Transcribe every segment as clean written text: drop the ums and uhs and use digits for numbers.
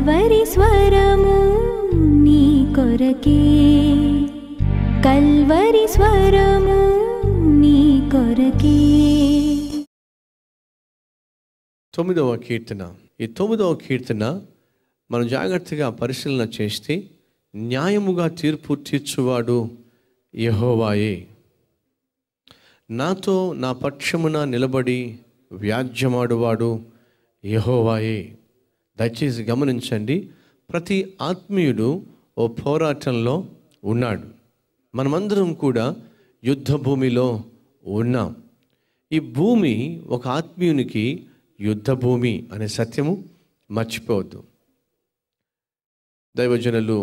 Calvary స్వరము నీ కొరకే, కల్వరి స్వరము నీ కొరకే. 9వ కీర్తన. ఈ 9వ కీర్తన మనం జాగ్రత్తగా పరిశీలన చేస్తే న్యాయముగా తీర్పు తీర్చువాడు యెహోవాయే, నాతో నా పక్షమున నిలబడి వ్యాజ్యమాడువాడు యెహోవాయే. దయచేసి గమనించండి, ప్రతి ఆత్మీయుడు ఓ పోరాటంలో ఉన్నాడు. మనమందరం కూడా యుద్ధ భూమిలో ఉన్నాం. ఈ భూమి ఒక ఆత్మీయునికి యుద్ధ భూమి అనే సత్యము మర్చిపోవద్దు. దైవజనులు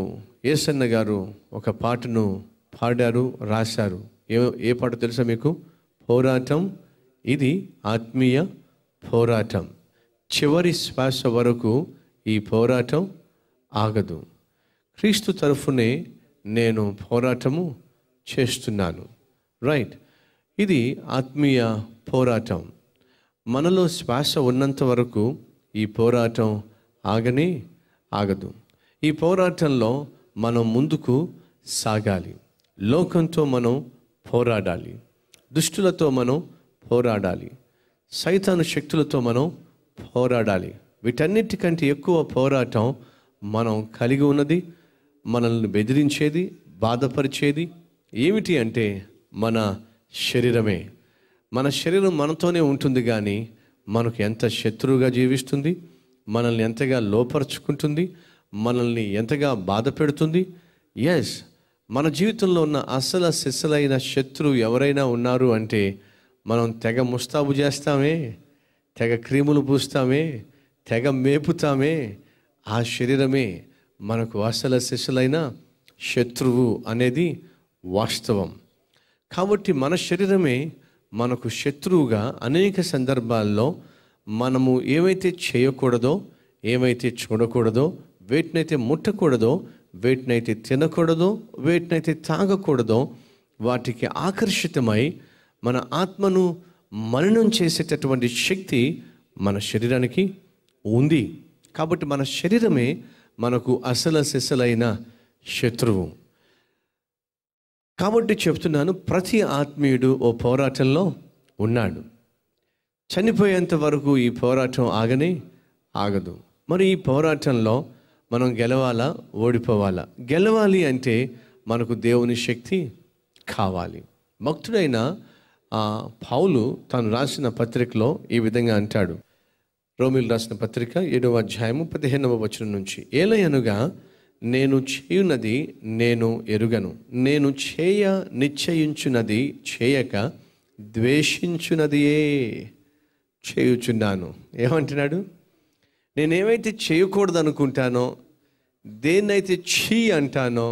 యేసన్న గారు ఒక పాటను పాడారు, రాశారు. ఏ పాట తెలుసా మీకు? పోరాటం ఇది ఆత్మీయ పోరాటం, చివరి శ్వాస వరకు ఈ పోరాటం ఆగదు. క్రీస్తు తరఫునే నేను పోరాటము చేస్తున్నాను. రైట్, ఇది ఆత్మీయ పోరాటం. మనలో శ్వాస ఉన్నంత వరకు ఈ పోరాటం ఆగనే ఆగదు. ఈ పోరాటంలో మనం ముందుకు సాగాలి. లోకంతో మనం పోరాడాలి, దుష్టులతో మనం పోరాడాలి, సైతాను శక్తులతో మనం పోరాడాలి. వీటన్నిటికంటే ఎక్కువ పోరాటం మనం కలిగి ఉన్నది, మనల్ని బెదిరించేది, బాధపరిచేది ఏమిటి అంటే మన శరీరమే. మన శరీరం మనతోనే ఉంటుంది, కానీ మనకు ఎంత శత్రువుగా జీవిస్తుంది, మనల్ని ఎంతగా లోపరుచుకుంటుంది, మనల్ని ఎంతగా బాధ పెడుతుంది. ఎస్, మన జీవితంలో ఉన్న అసలు సిసలైన శత్రువు ఎవరైనా ఉన్నారు అంటే మనం తెగ ముస్తాబు చేస్తామే, తెగ క్రీములు పూస్తామే, తెగ మేపుతామే. ఆ శరీరమే మనకు అసలు సిసలైన శత్రువు అనేది వాస్తవం. కాబట్టి మన శరీరమే మనకు శత్రువుగా అనేక సందర్భాల్లో మనము ఏమైతే చేయకూడదో, ఏమైతే చూడకూడదో, వేటినైతే ముట్టకూడదో, వేటినైతే తినకూడదో, వేటినైతే తాగకూడదో వాటికి ఆకర్షితమై మన ఆత్మను మలినం చేసేటటువంటి శక్తి మన శరీరానికి ఉంది. కాబట్టి మన శరీరమే మనకు అసలు సిసలైన శత్రువు. కాబట్టి చెప్తున్నాను, ప్రతి ఆత్మీయుడు ఓ పోరాటంలో ఉన్నాడు. చనిపోయేంత వరకు ఈ పోరాటం ఆగనే ఆగదు. మరి ఈ పోరాటంలో మనం గెలవాలా, ఓడిపోవాలా? గెలవాలి అంటే మనకు దేవుని శక్తి కావాలి. భక్తుడైన పౌలు తాను రాసిన పత్రికలో ఈ విధంగా అంటాడు. రోమీయులు రాసిన పత్రిక 7వ అధ్యాయము 15వ వచనం నుంచి, ఏలయనగా నేను చేయునది నేను ఎరుగను, నేను చేయ నిశ్చయించున్నది చేయక ద్వేషించున్నదియే చేయుచున్నాను. ఏమంటున్నాడు? నేనేమైతే చేయకూడదు అనుకుంటానో, దేన్నైతే చీ అంటానో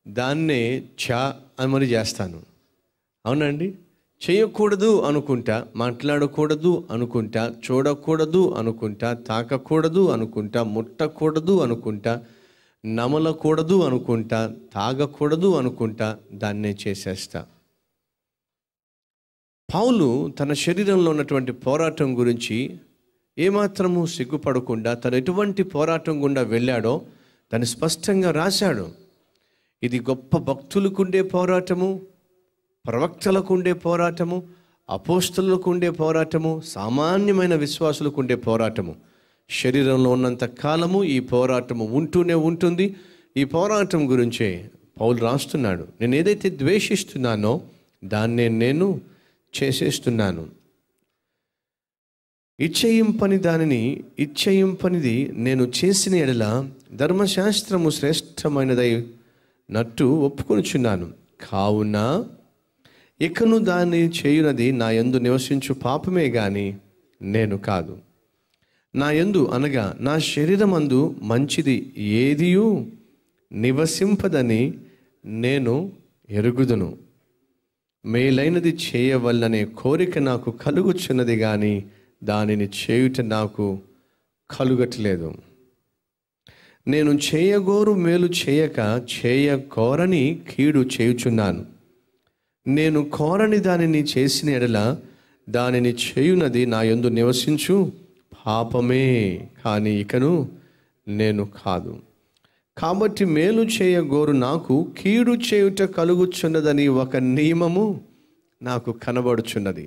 దాన్నే చా అని చేస్తాను. అవునండి, చేయకూడదు అనుకుంటా, మాట్లాడకూడదు అనుకుంటా, చూడకూడదు అనుకుంటా, తాకకూడదు అనుకుంటా, ముట్టకూడదు అనుకుంటా, నమలకూడదు అనుకుంటా, తాగకూడదు అనుకుంటా, దాన్నే చేసేస్తా. పౌలు తన శరీరంలో ఉన్నటువంటి పోరాటం గురించి ఏమాత్రము సిగ్గుపడకుండా తను ఎటువంటి పోరాటం గుండా వెళ్ళాడో దాన్ని స్పష్టంగా రాశాడు. ఇది గొప్ప భక్తులకుండే పోరాటము, ప్రవక్తలకు ఉండే పోరాటము, అపోస్తలులకు ఉండే పోరాటము, సామాన్యమైన విశ్వాసులకు ఉండే పోరాటము. శరీరంలో ఉన్నంత కాలము ఈ పోరాటము ఉంటూనే ఉంటుంది. ఈ పోరాటం గురించే పౌలు రాస్తున్నాడు. నేను ఏదైతే ద్వేషిస్తున్నానో దాన్నే నేను చేసేస్తున్నాను. ఇచ్చయింపని దానిని ఇచ్చయింపనిది నేను చేసిన ఎడల ధర్మశాస్త్రము శ్రేష్టమైనదై నట్టు ఒప్పుకొనుచున్నాను. కావున ఇకను దాన్ని చేయునది నా యందు నివసించు పాపమే గాని నేను కాదు. నా యందు అనగా నా శరీరమందు మంచిది ఏదియూ నివసింపదని నేను ఎరుగుదును. మేలైనది చేయవల్లనే కోరిక నాకు కలుగుచున్నది కానీ దానిని చేయుట నాకు కలుగట్లేదు. నేను చేయగోరు మేలు చేయక చేయకోరని కీడు చేయుచున్నాను. నేను కోరని దానిని చేసిన ఎడల దానిని చేయునది నా యందు నివసించు పాపమే. కానీ ఇకను నేను కాదు. కాబట్టి మేలు చేయగోరు నాకు కీడు చేయుట కలుగుచున్నదని ఒక నియమము నాకు కనబడుచున్నది.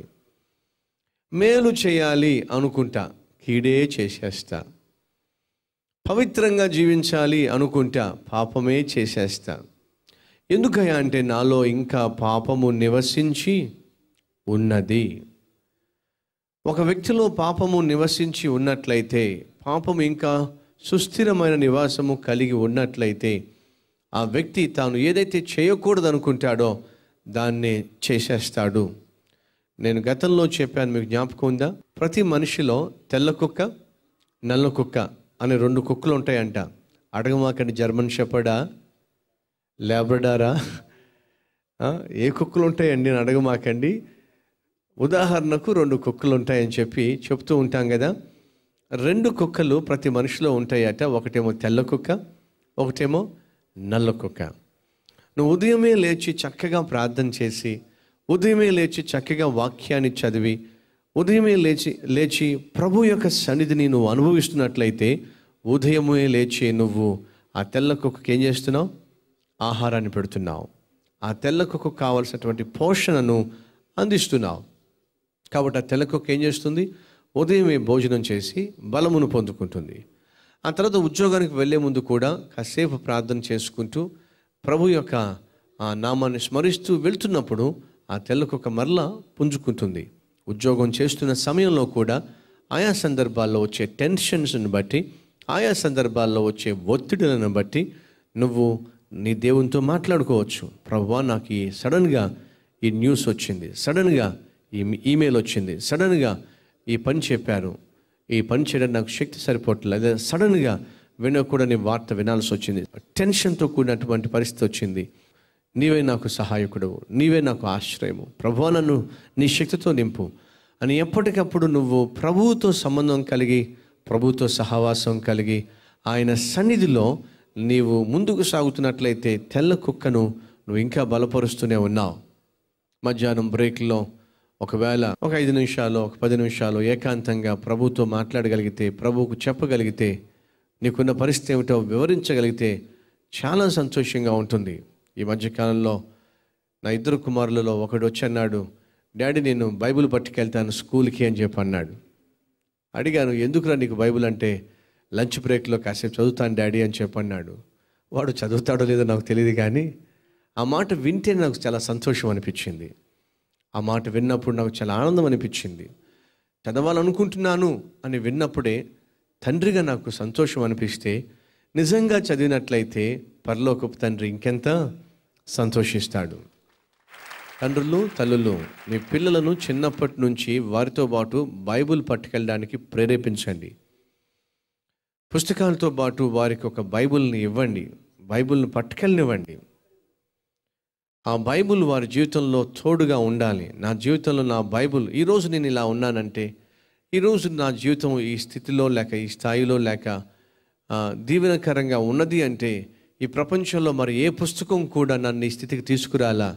మేలు చేయాలి అనుకుంటా, కీడే చేసేస్తా. పవిత్రంగా జీవించాలి అనుకుంటా, పాపమే చేసేస్తా. ఎందుకయ్యా అంటే నాలో ఇంకా పాపము నివసించి ఉన్నది. ఒక వ్యక్తిలో పాపము నివసించి ఉన్నట్లయితే, పాపము ఇంకా సుస్థిరమైన నివాసము కలిగి ఉన్నట్లయితే, ఆ వ్యక్తి తాను ఏదైతే చేయకూడదు అనుకుంటాడో దాన్ని చేసేస్తాడు. నేను గతంలో చెప్పాను, మీకు జ్ఞాపకం ఉందా? ప్రతి మనిషిలో తెల్ల కుక్క, నల్ల కుక్క అనే 2 కుక్కలు ఉంటాయంట. అడగమాకండి, జర్మన్ షెపర్డా, లాబ్రడారా, ఏ కుక్కలు ఉంటాయండి అని అడగమాకండి. ఉదాహరణకు 2 కుక్కలు ఉంటాయని చెప్తూ ఉంటాం కదా. 2 కుక్కలు ప్రతి మనిషిలో ఉంటాయట. ఒకటేమో తెల్ల కుక్క, ఒకటేమో నల్ల కుక్క. నువ్వు ఉదయమే లేచి చక్కగా ప్రార్థన చేసి, ఉదయమే లేచి చక్కగా వాక్యాన్ని చదివి, ఉదయమే లేచి ప్రభు యొక్క సన్నిధిని నువ్వు అనుభవిస్తున్నట్లయితే, ఉదయమే లేచి నువ్వు ఆ తెల్ల కుక్కకి ఏం చేస్తున్నావు? ఆహారాన్ని పెడుతున్నావు. ఆ తెల్ల కుక్కకు కావలసినటువంటి పోషణను అందిస్తున్నావు. కాబట్టి ఆ తెల్ల కుక్క ఏం చేస్తుంది? ఉదయమే భోజనం చేసి బలమును పొందుకుంటుంది. ఆ తర్వాత ఉద్యోగానికి వెళ్ళే ముందు కూడా కాసేపు ప్రార్థన చేసుకుంటూ ప్రభు యొక్క ఆ నామాన్ని స్మరిస్తూ వెళ్తున్నప్పుడు ఆ తెల్ల కుక్క మరలా పుంజుకుంటుంది. ఉద్యోగం చేస్తున్న సమయంలో కూడా ఆయా సందర్భాల్లో వచ్చే టెన్షన్స్ని బట్టి, ఆయా సందర్భాల్లో వచ్చే ఒత్తిడులను బట్టి నువ్వు నీ దేవునితో మాట్లాడుకోవచ్చు. ప్రభువా, నాకు సడన్గా ఈ న్యూస్ వచ్చింది, సడన్గా ఈ ఈమెయిల్ వచ్చింది, సడన్గా ఈ పని చెప్పారు, ఈ పని చేయడానికి నాకు శక్తి సరిపోవట్లేదు, సడన్గా వినకూడని వార్త వినాల్సి వచ్చింది, టెన్షన్తో కూడినటువంటి పరిస్థితి వచ్చింది. నీవే నాకు సహాయకుడు, నీవే నాకు ఆశ్రయము, ప్రభువా నన్ను నీ శక్తితో నింపు అని ఎప్పటికప్పుడు నువ్వు ప్రభువుతో సంబంధం కలిగి, ప్రభువుతో సహవాసం కలిగి, ఆయన సన్నిధిలో నీవు ముందుకు సాగుతున్నట్లయితే తెల్ల కుక్కను నువ్వు ఇంకా బలపరుస్తూనే ఉన్నావు. మధ్యాహ్నం బ్రేక్లో ఒకవేళ ఒక 5 నిమిషాలు, ఒక 10 నిమిషాలు ఏకాంతంగా ప్రభువుతో మాట్లాడగలిగితే, ప్రభువుకు చెప్పగలిగితే, నీకున్న పరిస్థితి ఏమిటో వివరించగలిగితే చాలా సంతోషంగా ఉంటుంది. ఈ మధ్యకాలంలో నా 2 కుమారులలో ఒకడు వచ్చి అన్నాడు, డాడీ నేను బైబిల్ పట్టుకెళ్తాను స్కూల్కి అని చెప్పి అన్నాడు. అడిగాను, ఎందుకురా నీకు బైబిల్ అంటే, లంచ్ బ్రేక్లో కాసేపు చదువుతాను డాడీ అని చెప్పన్నాడు. వాడు చదువుతాడో లేదో నాకు తెలియదు, కానీ ఆ మాట వింటే నాకు చాలా సంతోషం అనిపించింది. ఆ మాట విన్నప్పుడు నాకు చాలా ఆనందం అనిపించింది. చదవాలనుకుంటున్నాను అని విన్నప్పుడే తండ్రిగా నాకు సంతోషం అనిపిస్తే, నిజంగా చదివినట్లయితే పరలోకపు తండ్రి ఇంకెంత సంతోషిస్తాడు. తండ్రులు, తల్లులు, మీ పిల్లలను చిన్నప్పటి నుంచి వారితో పాటు బైబిల్ పట్టుకెళ్ళడానికి ప్రేరేపించండి. పుస్తకాలతో పాటు వారికి ఒక బైబిల్ని ఇవ్వండి, బైబిల్ని పట్టుకెళ్ళనివ్వండి. ఆ బైబిల్ వారి జీవితంలో తోడుగా ఉండాలి. నా జీవితంలో నా బైబిల్, ఈరోజు నేను ఇలా ఉన్నానంటే, ఈరోజు నా జీవితం ఈ స్థితిలో లేక ఈ స్థాయిలో లేక దీవెనకరంగా ఉన్నది అంటే, ఈ ప్రపంచంలో మరి ఏ పుస్తకం కూడా నన్ను ఈ స్థితికి తీసుకురాలా,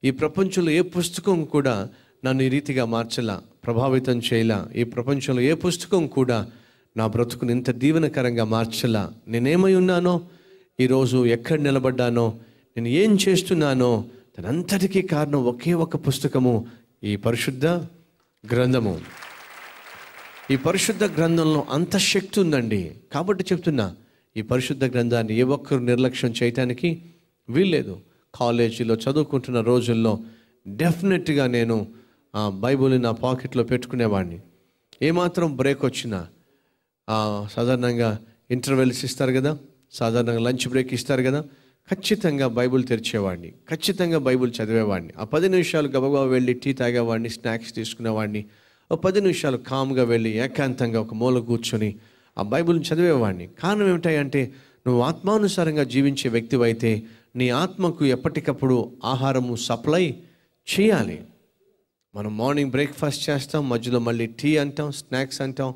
ఈ ప్రపంచంలో ఏ పుస్తకం కూడా నన్ను ఈ రీతిగా మార్చలా, ప్రభావితం చేయలా, ఈ ప్రపంచంలో ఏ పుస్తకం కూడా నా బ్రతుకుని ఇంత దీవెనకరంగా మార్చలా. నేనేమై ఉన్నానో, ఈరోజు ఎక్కడ నిలబడ్డానో, నేను ఏం చేస్తున్నానో దానంతటికీ కారణం ఒకే ఒక పుస్తకము, ఈ పరిశుద్ధ గ్రంథము. ఈ పరిశుద్ధ గ్రంథంలో అంత శక్తి ఉందండి. కాబట్టి చెప్తున్నా, ఈ పరిశుద్ధ గ్రంథాన్ని ఏ ఒక్కరు నిర్లక్ష్యం చేయటానికి వీల్లేదు. కాలేజీలో చదువుకుంటున్న రోజుల్లో డెఫినెట్గా నేను బైబిల్ని నా పాకెట్లో పెట్టుకునేవాడిని. ఏమాత్రం బ్రేక్ వచ్చినా, సాధారణంగా ఇంటర్వెల్స్ ఇస్తారు కదా, సాధారణంగా లంచ్ బ్రేక్ ఇస్తారు కదా, ఖచ్చితంగా బైబిల్ తెరిచేవాడిని, ఖచ్చితంగా బైబిల్ చదివేవాడిని. ఆ 10 నిమిషాలు గబగబా వెళ్ళి టీ తాగేవాడిని, స్నాక్స్ తీసుకునేవాడిని. ఒక 10 నిమిషాలు కామ్గా వెళ్ళి ఏకాంతంగా ఒక మూల కూర్చొని ఆ బైబిల్ని చదివేవాడిని. కారణం ఏమిటంటే, నువ్వు ఆత్మానుసారంగా జీవించే వ్యక్తివైతే నీ ఆత్మకు ఎప్పటికప్పుడు ఆహారము సప్లై చేయాలి. మనం మార్నింగ్ బ్రేక్ఫాస్ట్ చేస్తాం, మధ్యలో మళ్ళీ టీ అంటాం, స్నాక్స్ అంటాం,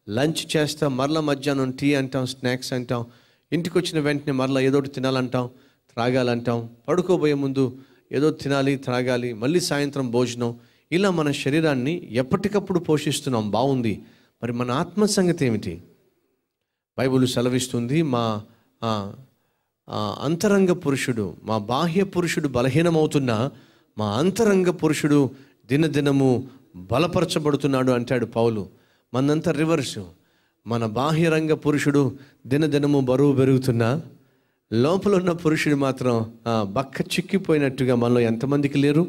లంచ్ చేస్తాం, మరలా మధ్యాహ్నం టీ అంటాం, స్నాక్స్ అంటాం, ఇంటికి వచ్చిన వెంటనే మరలా ఏదోటి తినాలంటాం, త్రాగాలంటాం, పడుకోబోయే ముందు ఏదో తినాలి, త్రాగాలి, మళ్ళీ సాయంత్రం భోజనం. ఇలా మన శరీరాన్ని ఎప్పటికప్పుడు పోషిస్తున్నాం, బాగుంది. మరి మన ఆత్మ సంగతి ఏమిటి? బైబిల్ సెలవిస్తుంది, మా అంతరంగ పురుషుడు, మా బాహ్య పురుషుడు బలహీనమవుతున్నా మా అంతరంగ పురుషుడు దినదినము బలపరచబడుతున్నాడు అంటాడు పౌలు. మనంతా రివర్సు. మన బాహ్యరంగ పురుషుడు దినదినము బరువు పెరుగుతున్నా లోపల ఉన్న పురుషుడు మాత్రం బక్క చిక్కిపోయినట్టుగా మనలో ఎంతమందికి లేరు?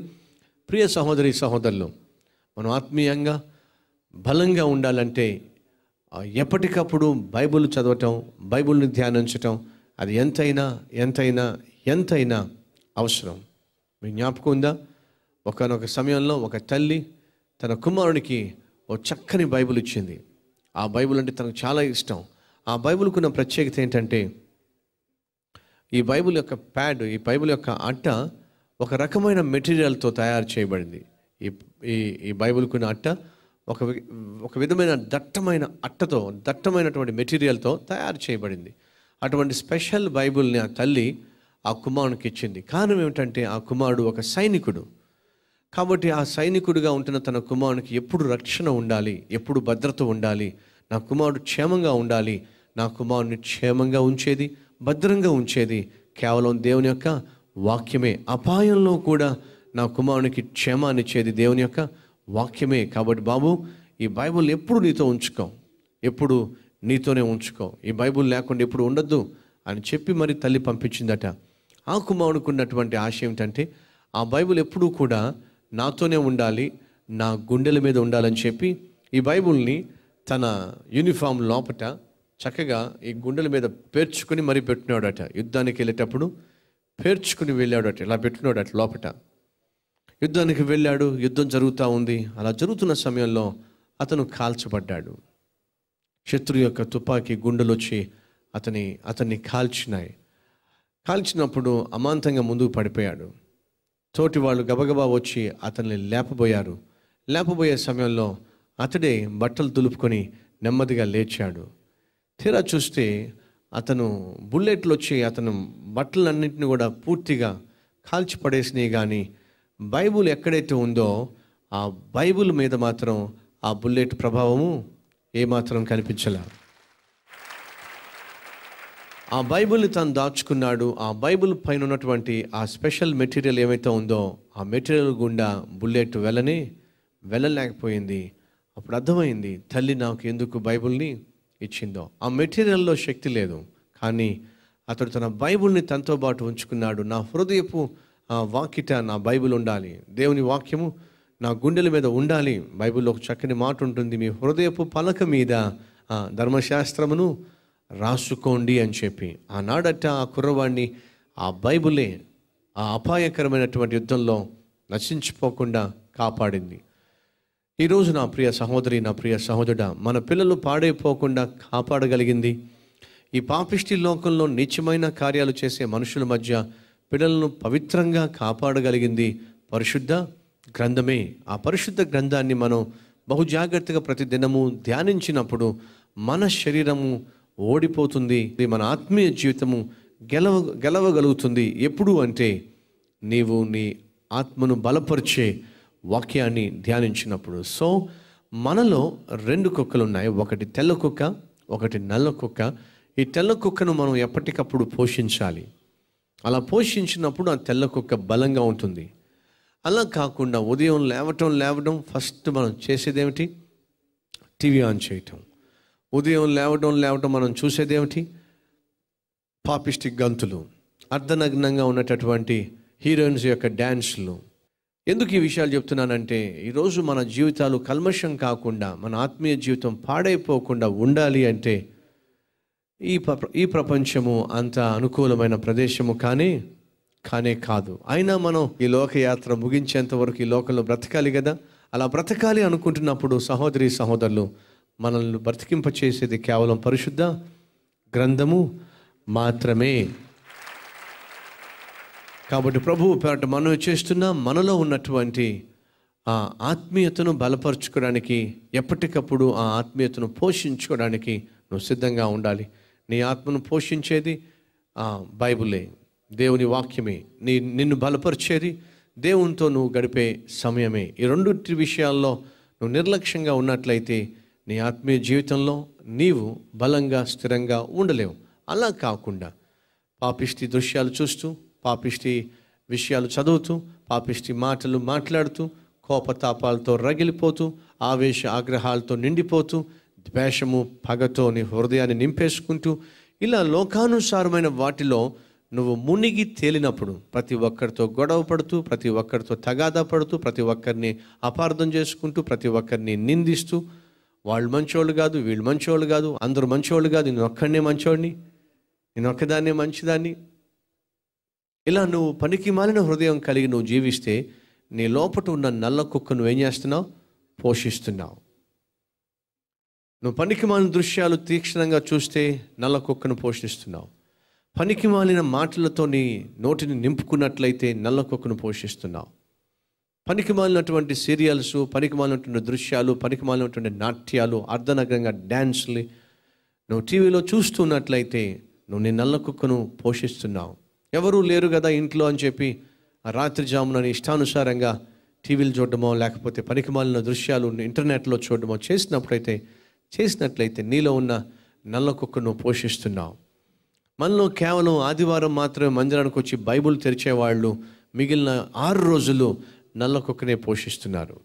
ప్రియ సహోదరి సహోదరులు, మనం ఆత్మీయంగా బలంగా ఉండాలంటే ఎప్పటికప్పుడు బైబిల్ చదవటం, బైబిల్ని ధ్యానించటం అది ఎంతైనా అవసరం. మీ జ్ఞాపకం ఉందా? ఒకనొక సమయంలో ఒక తల్లి తన కుమారునికి ఓ చక్కని బైబిల్ ఇచ్చింది. ఆ బైబిల్ అంటే తనకు చాలా ఇష్టం. ఆ బైబిల్కు ఉన్న ప్రత్యేకత ఏంటంటే, ఈ బైబిల్ యొక్క ప్యాడ్, ఈ బైబిల్ యొక్క అట్ట ఒక రకమైన మెటీరియల్తో తయారు చేయబడింది. ఈ బైబిల్కున్న అట్ట ఒక విధమైన దట్టమైనటువంటి మెటీరియల్తో తయారు చేయబడింది. అటువంటి స్పెషల్ బైబిల్ని ఆ తల్లి ఆ కుమారునికి ఇచ్చింది. కారణం ఏమిటంటే, ఆ కుమారుడు ఒక సైనికుడు. కాబట్టి ఆ సైనికుడిగా ఉంటున్న తన కుమారునికి ఎప్పుడు రక్షణ ఉండాలి, ఎప్పుడు భద్రత ఉండాలి, నా కుమారుడు క్షేమంగా ఉండాలి. నా కుమారుని క్షేమంగా ఉంచేది, భద్రంగా ఉంచేది కేవలం దేవుని యొక్క వాక్యమే. అపాయంలో కూడా నా కుమారునికి క్షేమాన్ని ఇచ్చేది దేవుని యొక్క వాక్యమే. కాబట్టి బాబు, ఈ బైబిల్ ఎప్పుడు నీతో ఉంచుకో, ఎప్పుడు నీతోనే ఉంచుకో, ఈ బైబిల్ లేకుండా ఎప్పుడు ఉండొద్దు అని చెప్పి మరి తల్లి పంపించిందట. ఆ కుమారునికి ఉన్నటువంటి ఆశ ఏమిటంటే, ఆ బైబిల్ ఎప్పుడూ కూడా నాతోనే ఉండాలి, నా గుండెల మీద ఉండాలని చెప్పి ఈ బైబిల్ని తన యూనిఫామ్ లోపట చక్కగా ఈ గుండెల మీద పేర్చుకుని మరీ పెట్టినాడట. యుద్ధానికి వెళ్ళేటప్పుడు పేర్చుకుని వెళ్ళాడట, ఇలా పెట్టినాడట లోపట. యుద్ధానికి వెళ్ళాడు, యుద్ధం జరుగుతూ ఉంది. అలా జరుగుతున్న సమయంలో అతను కాల్చబడ్డాడు. శత్రు యొక్క తుపాకీ గుండెలు వచ్చి అతన్ని కాల్చినప్పుడు అమాంతంగా ముందుకు పడిపోయాడు. తోటి వాళ్ళు గబగబా వచ్చి అతన్ని లేపబోయే సమయంలో అతడే బట్టలు దులుపుకొని నెమ్మదిగా లేచాడు. తీరా చూస్తే అతను బుల్లెట్లు వచ్చి అతను బట్టలన్నింటినీ కూడా పూర్తిగా కాల్చి పడేసినాయి. కానీ బైబిల్ ఎక్కడైతే ఉందో ఆ బైబిల్ మీద మాత్రం ఆ బుల్లెట్ ప్రభావము ఏమాత్రం కనిపించలే. ఆ బైబిల్ని తాను దాచుకున్నాడు. ఆ బైబిల్ పైన ఉన్నటువంటి ఆ స్పెషల్ మెటీరియల్ ఏమైతే ఉందో ఆ మెటీరియల్ గుండా బుల్లెట్ వెళ్ళలేకపోయింది. అప్పుడు అర్థమైంది తల్లి నాకు ఎందుకు బైబిల్ని ఇచ్చిందో. ఆ మెటీరియల్లో శక్తి లేదు, కానీ అతడు తన బైబిల్ని తనతో పాటు ఉంచుకున్నాడు. నా హృదయపు వాకిట నా బైబిల్ ఉండాలి, దేవుని వాక్యము నా గుండెల మీద ఉండాలి. బైబిల్లో ఒక చక్కని మాట ఉంటుంది, మీ హృదయపు పలక మీద ధర్మశాస్త్రమును రాసుకోండి అని చెప్పి. ఆనాడట ఆ కుర్రవాడిని ఆ బైబిలే ఆ అపాయకరమైనటువంటి యుద్ధంలో నశించిపోకుండా కాపాడింది. ఈరోజు నా ప్రియ సహోదరి, నా ప్రియ సహోదరుడా, మన పిల్లలు పాడైపోకుండా కాపాడగలిగింది ఈ పాపిష్టి లోకంలో నీచమైన కార్యాలు చేసే మనుషుల మధ్య పిల్లలను పవిత్రంగా కాపాడగలిగింది పరిశుద్ధ గ్రంథమే. ఆ పరిశుద్ధ గ్రంథాన్ని మనం బహు జాగ్రత్తగా ప్రతిదినము ధ్యానించినప్పుడు మన శరీరము ఓడిపోతుంది, మన ఆత్మీయ జీవితము గెలవగలుగుతుంది. ఎప్పుడు అంటే నీవు నీ ఆత్మను బలపరిచే వాక్యాన్ని ధ్యానించినప్పుడు. సో మనలో 2 కుక్కలు ఉన్నాయి, ఒకటి తెల్ల కుక్క, ఒకటి నల్ల కుక్క. ఈ తెల్ల కుక్కను మనం ఎప్పటికప్పుడు పోషించాలి. అలా పోషించినప్పుడు ఆ తెల్ల కుక్క బలంగా ఉంటుంది. అలా కాకుండా ఉదయం లేవడం ఫస్ట్ మనం చేసేదేమిటి? టీవీ ఆన్ చేయటం. ఉదయం లేవడం మనం చూసేదేమిటి? పాపిస్టిక్ గంతులు, అర్ధనగ్నంగా ఉన్నటువంటి హీరోయిన్స్ యొక్క డ్యాన్స్లు. ఎందుకు ఈ విషయాలు చెప్తున్నానంటే, ఈరోజు మన జీవితాలు కల్మషం కాకుండా, మన ఆత్మీయ జీవితం పాడైపోకుండా ఉండాలి అంటే ఈ ప్రపంచము అంత అనుకూలమైన ప్రదేశము కానే కాదు. అయినా మనం ఈ లోకయాత్ర ముగించేంత వరకు ఈ లోకంలో బ్రతకాలి కదా. అలా బ్రతకాలి అనుకుంటున్నప్పుడు సహోదరి సహోదరులు, మనల్ని బ్రతికింపచేసేది కేవలం పరిశుద్ధ గ్రంథము మాత్రమే. కాబట్టి ప్రభువు పేరట మనం చేస్తున్న మనలో ఉన్నటువంటి ఆ ఆత్మీయతను బలపరుచుకోవడానికి, ఎప్పటికప్పుడు ఆ ఆత్మీయతను పోషించుకోవడానికి నువ్వు సిద్ధంగా ఉండాలి. నీ ఆత్మను పోషించేది బైబిలే, దేవుని వాక్యమే. నిన్ను బలపరిచేది దేవునితో నువ్వు గడిపే సమయమే. ఈ 2 విషయాల్లో నువ్వు నిర్లక్ష్యంగా ఉన్నట్లయితే నీ ఆత్మీయ జీవితంలో నీవు బలంగా స్థిరంగా ఉండలేవు. అలా కాకుండా పాపిష్టి దృశ్యాలు చూస్తూ, పాపిష్టి విషయాలు చదువుతూ, పాపిష్టి మాటలు మాట్లాడుతూ, కోపతాపాలతో రగిలిపోతూ, ఆవేశ ఆగ్రహాలతో నిండిపోతూ, ద్వేషము పగతో నీ హృదయాన్ని నింపేసుకుంటూ, ఇలా లోకానుసారమైన వాటిలో నువ్వు మునిగి తేలినప్పుడు ప్రతి ఒక్కరితో గొడవ పడుతూ, ప్రతి ఒక్కరితో తగాదా పడుతూ, ప్రతి ఒక్కరిని అపార్థం చేసుకుంటూ, ప్రతి ఒక్కరిని నిందిస్తూ, వాళ్ళు మంచోళ్ళు కాదు, వీళ్ళు మంచోళ్ళు కాదు, అందరూ మంచోళ్ళు కాదు, నేను ఒక్కడనే మంచోడిని, నేను ఒక్కదాన్నే మంచిదాన్ని, ఇలా నువ్వు పనికి మాలిన హృదయం కలిగి నువ్వు జీవిస్తే నీ లోపట ఉన్న నల్ల కుక్క నువ్వేం చేస్తున్నావు? పోషిస్తున్నావు. నువ్వు పనికి మాలిన దృశ్యాలు తీక్షణంగా చూస్తే నల్ల కుక్కను పోషిస్తున్నావు. పనికి మాలిన మాటలతో నీ నోటిని నింపుకున్నట్లయితే నల్ల కుక్కను పోషిస్తున్నావు. పనికి మాలినటువంటి సీరియల్స్, పనికి మాలినటువంటి దృశ్యాలు, పనికి మాలినటువంటి నాట్యాలు, అర్ధనగ్నంగా డ్యాన్స్లు నువ్వు టీవీలో చూస్తున్నట్లయితే నువ్వు నీ నల్ల కుక్కను పోషిస్తున్నావు. ఎవరూ లేరు కదా ఇంట్లో అని చెప్పి రాత్రి జామున ఇష్టానుసారంగా టీవీలు చూడడమో లేకపోతే పనికి మాలిన దృశ్యాలు ఇంటర్నెట్లో చూడడమో చేసినట్లయితే నీలో ఉన్న నల్ల కుక్కను పోషిస్తున్నావు. మనలో కేవలం ఆదివారం మాత్రమే మందిరానికి వచ్చి బైబుల్ తెరిచేవాళ్ళు మిగిలిన 6 రోజులు నల్ల కుక్కనే పోషిస్తున్నారు.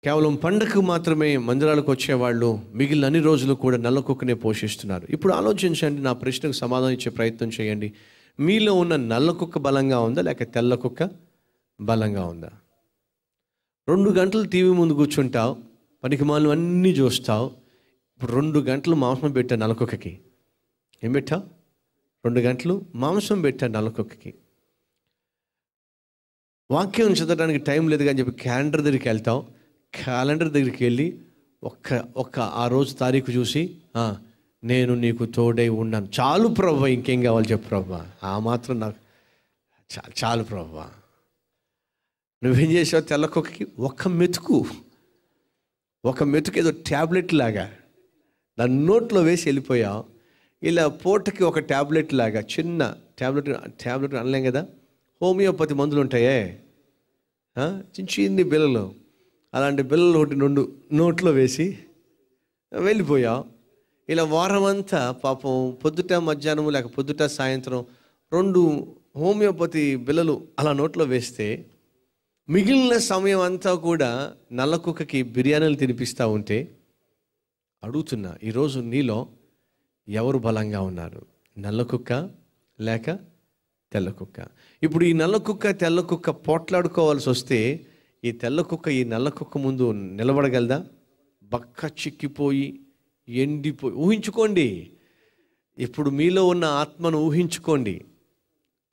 కేవలం పండగకు మాత్రమే మందిరాలకు వచ్చేవాళ్ళు మిగిలిన అన్ని రోజులు కూడా నల్ల కుక్కనే పోషిస్తున్నారు. ఇప్పుడు ఆలోచించండి, నా ప్రశ్నకు సమాధానం ఇచ్చే ప్రయత్నం చేయండి. మీలో ఉన్న నల్ల కుక్క బలంగా ఉందా లేక తెల్ల కుక్క బలంగా ఉందా? 2 గంటలు టీవీ ముందు కూర్చుంటావు, పనికిమాలను అన్నీ చూస్తావు. ఇప్పుడు 2 గంటలు మాంసం పెట్టా నల్ల కుక్కకి. ఏం పెట్టావు? 2 గంటలు మాంసం పెట్టా నల్ల కుక్కకి. వాక్యం చదవడానికి టైం లేదు కానీ చెప్పి క్యాలెండర్ దగ్గరికి వెళ్ళి ఒక్క ఆ రోజు తారీఖు చూసి నేను నీకు తోడై ఉన్నాను, చాలు ప్రభువా, ఇంకేం కావాలి చెప్పు ప్రభువా, ఆ మాత్రం నాకు చాలు ప్రభువా. నువ్వేం చేసావు? తెల్ల కుక్కకి ఒక మెతుకు ఏదో ట్యాబ్లెట్ లాగా దాని నోట్లో వేసి వెళ్ళిపోయావు. ఇలా పూటకి ఒక ట్యాబ్లెట్ లాగా, చిన్న ట్యాబ్లెట్ అనలేం కదా, హోమియోపతి మందులు ఉంటాయే, చిన్ని బిళ్ళలు, అలాంటి బిళ్ళలు 1-2 నోట్లో వేసి వెళ్ళిపోయావు. ఇలా వారం అంతా పాపం పొద్దుట మధ్యాహ్నం లేక పొద్దుట సాయంత్రం 2 హోమియోపతి బిళ్ళలు అలా నోట్లో వేస్తే మిగిలిన సమయం అంతా కూడా నల్ల కుక్కకి బిర్యానీలు తినిపిస్తూ ఉంటే అడుగుతున్నా, ఈరోజు నీలో ఎవరు బలంగా ఉన్నారు? నల్ల కుక్క లేక తెల్ల కుక్క? ఇప్పుడు ఈ నల్ల కుక్క తెల్ల కుక్క పోట్లాడుకోవాల్సి వస్తే ఈ తెల్ల కుక్క ఈ నల్ల కుక్క ముందు నిలబడగలదా? బక్క చిక్కిపోయి ఎండిపోయి. ఊహించుకోండి, ఇప్పుడు మీలో ఉన్న ఆత్మను ఊహించుకోండి.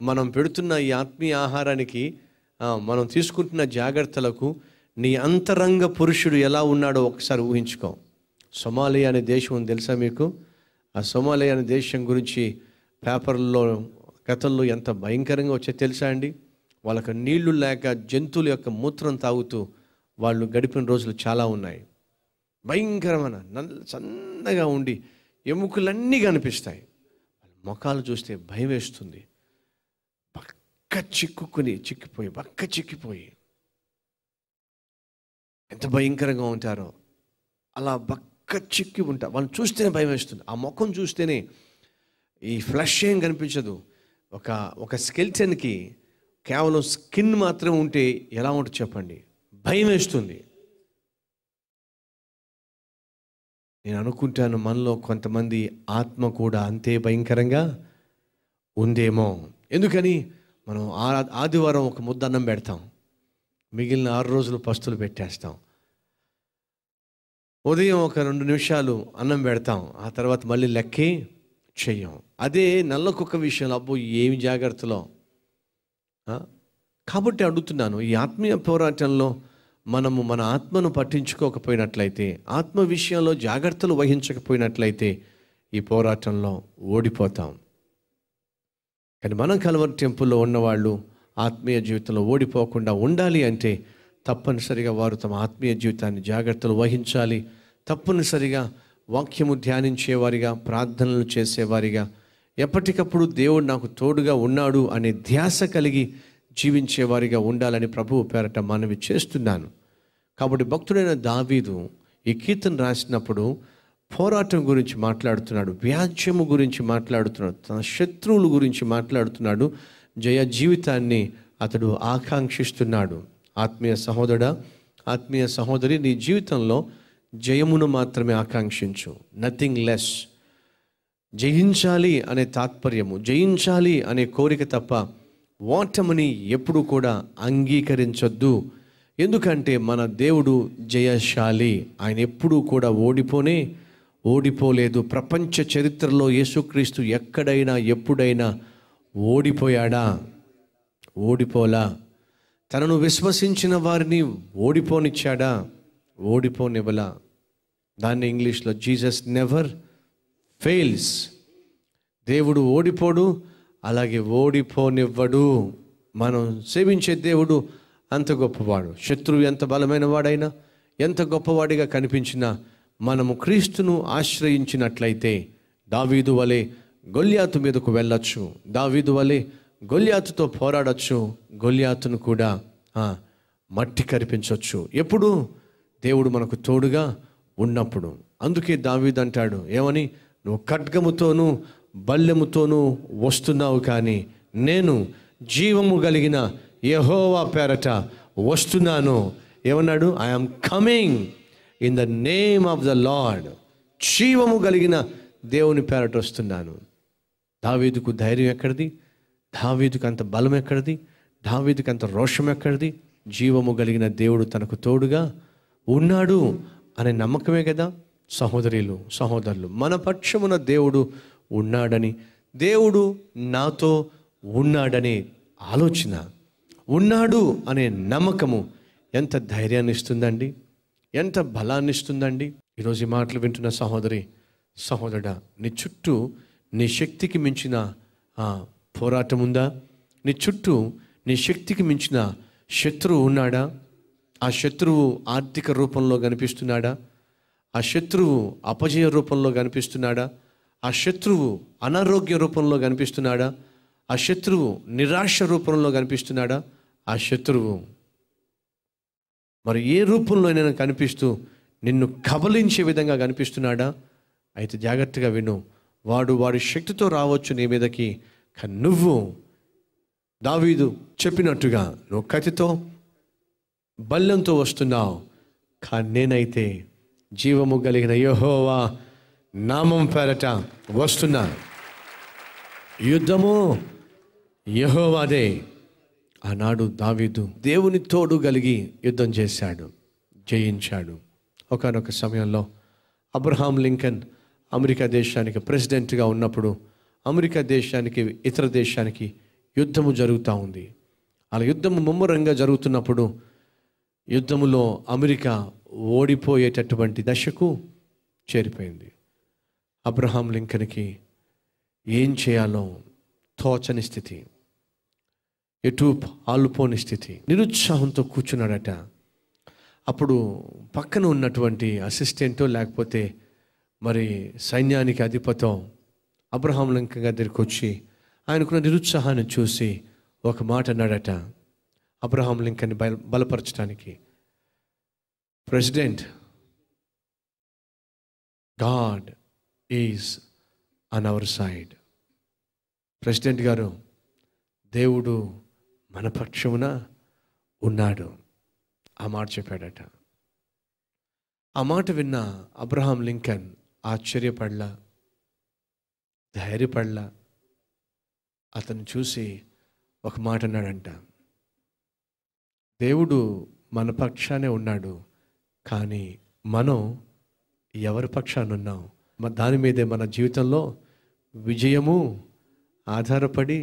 మనం పెడుతున్న ఈ ఆత్మీయ ఆహారానికి, మనం తీసుకుంటున్న జాగ్రత్తలకు నీ అంతరంగ పురుషుడు ఎలా ఉన్నాడో ఒకసారి ఊహించుకో. సొమాలియా అనే దేశం ఉంది, తెలుసా మీకు? ఆ సొమాలియా అనే దేశం గురించి పేపర్లో గతంలో ఎంత భయంకరంగా వచ్చే తెలుసా అండి? వాళ్ళకి నీళ్లు లేక జంతువుల యొక్క మూత్రం తాగుతూ వాళ్ళు గడిపిన రోజులు చాలా ఉన్నాయి. భయంకరమైన సన్నగా ఉండి ఎముకలన్నీ కనిపిస్తాయి. ముఖాలు చూస్తే భయం వేస్తుంది. బక్క చిక్కిపోయి ఎంత భయంకరంగా ఉంటారో అలా బక్క చిక్కి ఉంటారు. వాళ్ళని చూస్తేనే భయం వేస్తుంది. ఆ ముఖం చూస్తేనే ఈ ఫ్లష్ ఏం కనిపించదు. ఒక స్కెల్టన్కి కేవలం స్కిన్ మాత్రం ఉంటే ఎలా ఉంటుంది చెప్పండి? భయం వేస్తుంది. నేను అనుకుంటాను మనలో కొంతమంది ఆత్మ కూడా అంతే భయంకరంగా ఉందేమో. ఎందుకని మనం ఆదివారం ఒక ముద్ద అన్నం పెడతాం, మిగిలిన 6 రోజులు పస్తులు పెట్టేస్తాం. ఉదయం ఒక 2 నిమిషాలు అన్నం పెడతాం, ఆ తర్వాత మళ్ళీ లెక్కే చెయ్యం. అదే నల్ల కుక్క విషయంలో అబ్బో ఏమి జాగ్రత్తలో. కాబట్టి అడుగుతున్నాను, ఈ ఆత్మీయ పోరాటంలో మనము మన ఆత్మను పట్టించుకోకపోయినట్లయితే, ఆత్మ విషయంలో జాగ్రత్తలు వహించకపోయినట్లయితే ఈ పోరాటంలో ఓడిపోతాం. కానీ మనం కల్వరి టెంపుల్లో ఉన్నవాళ్ళు ఆత్మీయ జీవితంలో ఓడిపోకుండా ఉండాలి అంటే తప్పనిసరిగా వారు తమ ఆత్మీయ జీవితాన్ని జాగ్రత్తలు వహించాలి. తప్పనిసరిగా వాక్యము ధ్యానించేవారిగా, ప్రార్థనలు చేసేవారిగా, ఎప్పటికప్పుడు దేవుడు నాకు తోడుగా ఉన్నాడు అనే ధ్యాస కలిగి జీవించేవారిగా ఉండాలని ప్రభువు పేరట మనవి చేస్తున్నాను. కాబట్టి భక్తుడైన దావీదు ఈ కీర్తన రాసినప్పుడు పోరాటం గురించి మాట్లాడుతున్నాడు, వ్యాజ్యము గురించి మాట్లాడుతున్నాడు, తన శత్రువుల గురించి మాట్లాడుతున్నాడు, జయ జీవితాన్ని అతడు ఆకాంక్షిస్తున్నాడు. ఆత్మీయ సహోదరుడా, ఆత్మీయ సహోదరి, నీ జీవితంలో జయమును మాత్రమే ఆకాంక్షించు, నథింగ్ లెస్. జయించాలి అనే తాత్పర్యము, జయించాలి అనే కోరిక తప్ప ఓటమిని ఎప్పుడు కూడా అంగీకరించొద్దు. ఎందుకంటే మన దేవుడు జయశాలి. ఆయన ఎప్పుడూ కూడా ఓడిపోలేదు. ప్రపంచ చరిత్రలో యేసుక్రీస్తు ఎక్కడైనా ఎప్పుడైనా ఓడిపోయాడా? ఓడిపోలా. తనను విశ్వసించిన వారిని ఓడిపోనిచ్చాడా? ఓడిపోనివ్వలా. దాన్ని ఇంగ్లీష్లో జీసస్ నెవర్ ఫెయిల్స్. దేవుడు ఓడిపోడు, అలాగే ఓడిపోనివ్వడు. మనం సేవించే దేవుడు అంత గొప్పవాడు. శత్రువు ఎంత బలమైన వాడైనా, ఎంత గొప్పవాడిగా కనిపించినా, మనము క్రీస్తును ఆశ్రయించినట్లయితే దావీదు వలె గొల్యాతు మీదకు వెళ్ళొచ్చు, దావీదు వలె గొల్యాతుతో పోరాడచ్చు, గొల్యాతును కూడా మట్టి కరిపించవచ్చు. ఎప్పుడు? దేవుడు మనకు తోడుగా ఉన్నప్పుడు. అందుకే దావీదు అంటాడు ఏమని, నువ్వు ఖడ్గముతోనూ బల్లెముతోనూ వస్తున్నావు, కానీ నేను జీవము కలిగిన యెహోవా పేరట వస్తున్నాను. ఏమన్నాడు? I'm coming in the name of the lord. జీవము కలిగిన దేవుని పేరట వస్తున్నాను. దావీదుకు ధైర్యం ఎక్కడిది? దావీదుకు అంత బలం ఎక్కడిది? దావీదుకు అంత రోషం ఎక్కడిది? జీవము కలిగిన దేవుడు తనకు తోడుగా ఉన్నాడు అనే నమ్మకమే కదా. సహోదరులు, సహోదరులు, మన పక్షమున దేవుడు ఉన్నాడని, దేవుడు నాతో ఉన్నాడనే ఆలోచన, ఉన్నాడు అనే నమ్మకము ఎంత ధైర్యాన్ని ఇస్తుందండి, ఎంత బలాన్ని ఇస్తుందండి. ఈరోజు ఈ మాటలు వింటున్న సహోదరి, సహోదరుడా, నీ చుట్టూ నీ శక్తికి మించిన పోరాటం ఉందా? నీ చుట్టూ నీ శక్తికి మించిన శత్రువు ఉన్నాడా? ఆ శత్రువు ఆర్థిక రూపంలో కనిపిస్తున్నాడా? ఆ శత్రువు అపజయ రూపంలో కనిపిస్తున్నాడా? ఆ శత్రువు అనారోగ్య రూపంలో కనిపిస్తున్నాడా? ఆ శత్రువు నిరాశ రూపంలో కనిపిస్తున్నాడా? ఆ శత్రువు మరి ఏ రూపంలోనైనా కనిపిస్తూ నిన్ను కబలించే విధంగా కనిపిస్తున్నాడా? అయితే జాగ్రత్తగా విను. వాడి శక్తితో రావచ్చు నీ మీదకి, కానీ నువ్వు దావీదు చెప్పినట్టుగా నువ్వు కత్తితో బల్లెంతో వస్తున్నావు, కానీ నేనైతే జీవము కలిగిన యెహోవా నామం పేరట వస్తున్నా. యుద్ధము యెహోవాదే. ఆనాడు దావీదు దేవుని తోడు కలిగి యుద్ధం చేశాడు, జయించాడు. ఒకానొక సమయంలో అబ్రహాం లింకన్ అమెరికా దేశానికి ప్రెసిడెంట్గా ఉన్నప్పుడు అమెరికా దేశానికి ఇతర దేశానికి యుద్ధము జరుగుతూ ఉంది. అలా యుద్ధము ముమ్మరంగా జరుగుతున్నప్పుడు యుద్ధములో అమెరికా ఓడిపోయేటటువంటి దశకు చేరిపోయింది. అబ్రహాం లింకన్కి ఏం చేయాలో తోచని స్థితి, ఎటు ఆలుపోని స్థితి, నిరుత్సాహంతో కూర్చున్నాడట. అప్పుడు పక్కన ఉన్నటువంటి అసిస్టెంటో లేకపోతే మరి సైన్యానికి అధిపతో అబ్రహాం లింకన్ దగ్గరికి వచ్చి ఆయనకున్న నిరుత్సాహాన్ని చూసి ఒక మాట అన్నాడట అబ్రహాం లింకన్ని బలపరచడానికి. President, God is on our side. President గారు, దేవుడు మన పక్షమున ఉన్నాడు. ఆ మాట చెప్పాడట. ఆ మాట విన్న అబ్రహాం లింకన్ ఆశ్చర్యపడలా, ధైర్యపడలా. అతను చూసి ఒక మాట అన్నాడంట, దేవుడు మన పక్షానే ఉన్నాడు, కానీ మనం ఎవరి పక్షాన ఉన్నాం? దాని మీదే మన జీవితంలో విజయము ఆధారపడి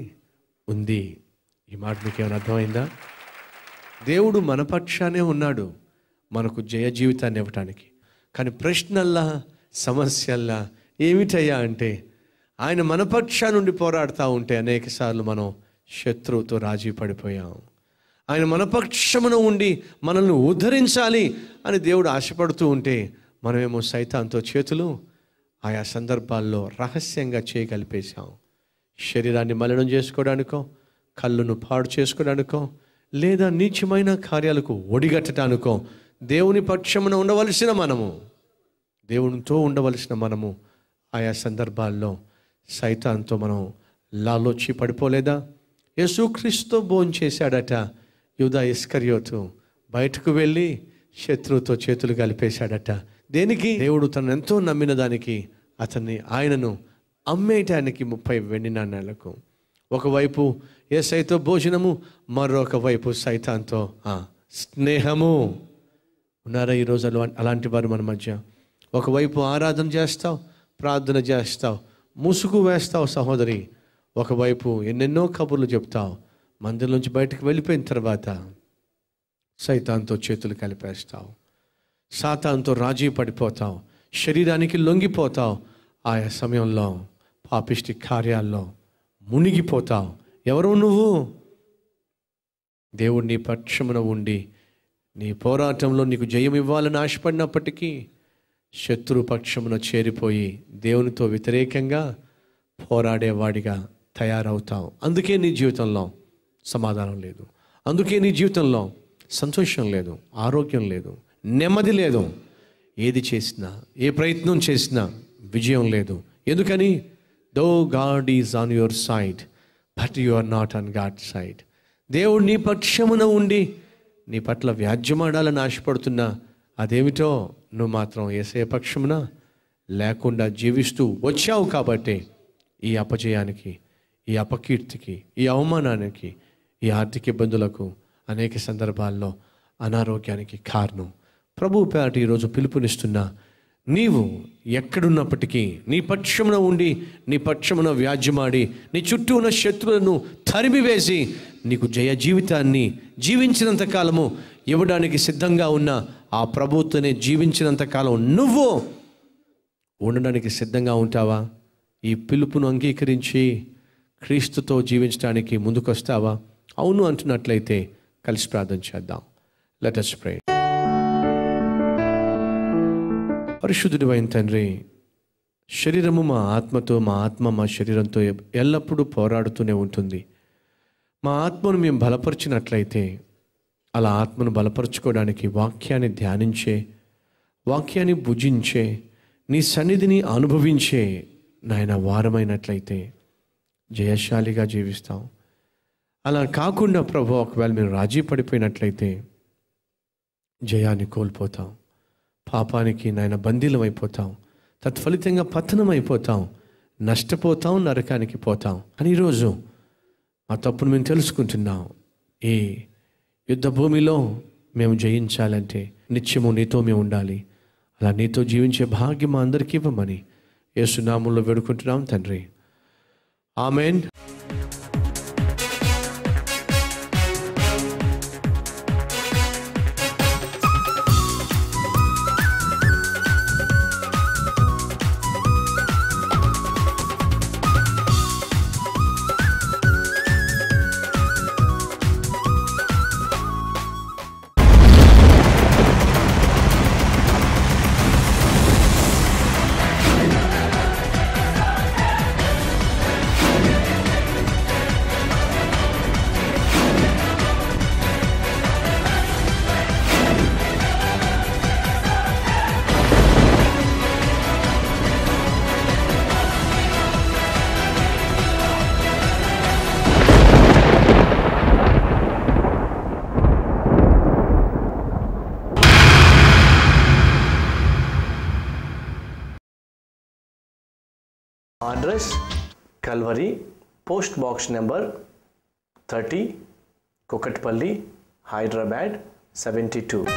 ఉంది. ఈ మాట మీకు ఏమైనా అర్థమైందా? దేవుడు మన పక్షానే ఉన్నాడు మనకు జయ జీవితాన్ని ఇవ్వటానికి. కానీ ప్రశ్నల్లా, సమస్యల్లా ఏమిటయ్యా అంటే ఆయన మన పక్షా నుండి పోరాడుతూ ఉంటే అనేక సార్లు మనం శత్రువుతో రాజీ పడిపోయాం. ఆయన మన పక్షమున ఉండి మనల్ని ఉద్ధరించాలి అని దేవుడు ఆశపడుతూ ఉంటే మనమేమో సైతాన్తో చేతులు ఆయా సందర్భాల్లో రహస్యంగా చేయగలిపేశాం. శరీరాన్ని మలినం చేసుకోవడానికో, కళ్ళును పాడు చేసుకోవడానికో, లేదా నీచమైన కార్యాలకు ఒడిగట్టడానికో దేవుని పక్షమున ఉండవలసిన మనము దేవునితో ఉండవలసిన మనము ఆయా సందర్భాల్లో సైతాన్తో మనం లాలోచి పడిపోలేదా? యేసుక్రీస్తుతో భోంచేశాడట యూదా ఇస్కరియోతు, బయటకు వెళ్ళి శత్రువుతో చేతులు కలిపేశాడట. దేనికి? దేవుడు తను ఎంతో నమ్మిన దానికి, ఆయనను అమ్మేయటానికి 30 వెండి నాణేలకు. ఒకవైపు యేసయ్యతో భోజనము, మరొక వైపు సైతాన్తో స్నేహము. ఉన్నారా ఈరోజు అలాంటి వారు మన మధ్య? ఒకవైపు ఆరాధన చేస్తావు, ప్రార్థన చేస్తావు, ముసుగు వేస్తావు సహోదరి. ఒకవైపు ఎన్నెన్నో కబుర్లు చెప్తావు, మందిరం నుంచి బయటకు వెళ్ళిపోయిన తర్వాత సైతాన్తో చేతులు కలిపేస్తావు, సాతాన్తో రాజీ పడిపోతావు, శరీరానికి లొంగిపోతావు. ఆయా సమయంలో పాపిష్టి కార్యాల్లో మునిగిపోతావు. ఎవరు నువ్వు? దేవుడు నీ పక్షమున ఉండి నీ పోరాటంలో నీకు జయం ఇవ్వాలని ఆశపడినప్పటికీ శత్రు పక్షమున చేరిపోయి దేవునితో వ్యతిరేకంగా పోరాడేవాడిగా తయారవుతావు. అందుకే నీ జీవితంలో సమాధానం లేదు, అందుకే నీ జీవితంలో సంతోషం లేదు, ఆరోగ్యం లేదు, నెమ్మది లేదు. ఏది చేసినా, ఏ ప్రయత్నం చేసినా విజయం లేదు. ఎందుకని? Though God is on your side but you are not on God side. దేవుడు నీ పక్షమున ఉండి నీ పట్ల వ్యాజ్యమాడాలని ఆశపడుతున్నా అదేమిటో నువ్వు మాత్రం యేసయ్య పక్షమున లేకుండా జీవిస్తూ వచ్చావు. కాబట్టి ఈ అపజయానికి, ఈ అపకీర్తికి, ఈ అవమానానికి, ఈ ఆర్థిక ఇబ్బందులకు, అనేక సందర్భాల్లో అనారోగ్యానికి కారణం. ప్రభువు పేరట ఈరోజు పిలుపునిస్తున్నా, నీవు ఎక్కడున్నప్పటికీ నీ పక్షమున ఉండి నీ పక్షమున వ్యాజ్యమాడి నీ చుట్టూ ఉన్న శత్రువులను తరిమివేసి నీకు జయ జీవితాన్ని జీవించినంత కాలము ఇవ్వడానికి సిద్ధంగా ఉన్న ఆ ప్రభువుతోనే జీవించినంత కాలం నువ్వు ఉండడానికి సిద్ధంగా ఉంటావా? ఈ పిలుపును అంగీకరించి క్రీస్తుతో జీవించడానికి ముందుకొస్తావా? అవును అంటున్నట్లయితే కలిసి ప్రార్థన చేద్దాం. Let us pray. పరిశుద్ధుడైన తండ్రి, శరీరము మా ఆత్మతో, మా ఆత్మ మా శరీరంతో ఎల్లప్పుడూ పోరాడుతూనే ఉంటుంది. మా ఆత్మను మేము బలపరిచినట్లయితే అలా ఆత్మను బలపరుచుకోవడానికి వాక్యాన్ని ధ్యానించే, వాక్యాన్ని భుజించే, నీ సన్నిధిని అనుభవించే నాయన వారమైనట్లయితే జయశాలిగా జీవిస్తాం. అలా కాకుండా ప్రభు ఒకవేళ మీరు రాజీ పడిపోయినట్లయితే జయాన్ని కోల్పోతాం, పాపానికి నాయన బందీలం అయిపోతాం, తత్ఫలితంగా పతనం అయిపోతాం, నష్టపోతాం, నరకానికి పోతాం. అని ఈరోజు మా తప్పును మేము తెలుసుకుంటున్నాం. ఈ యుద్ధ భూమిలో మేము జయించాలంటే నిత్యము నీతో మేము ఉండాలి. అలా నీతో జీవించే భాగ్యం మా అందరికీ ఇవ్వమని యేసు నామములో వేడుకుంటున్నాం తండ్రి. ఆమేన్. Address Calvary, Post Box number 30, Kokatpalli, Hyderabad 72.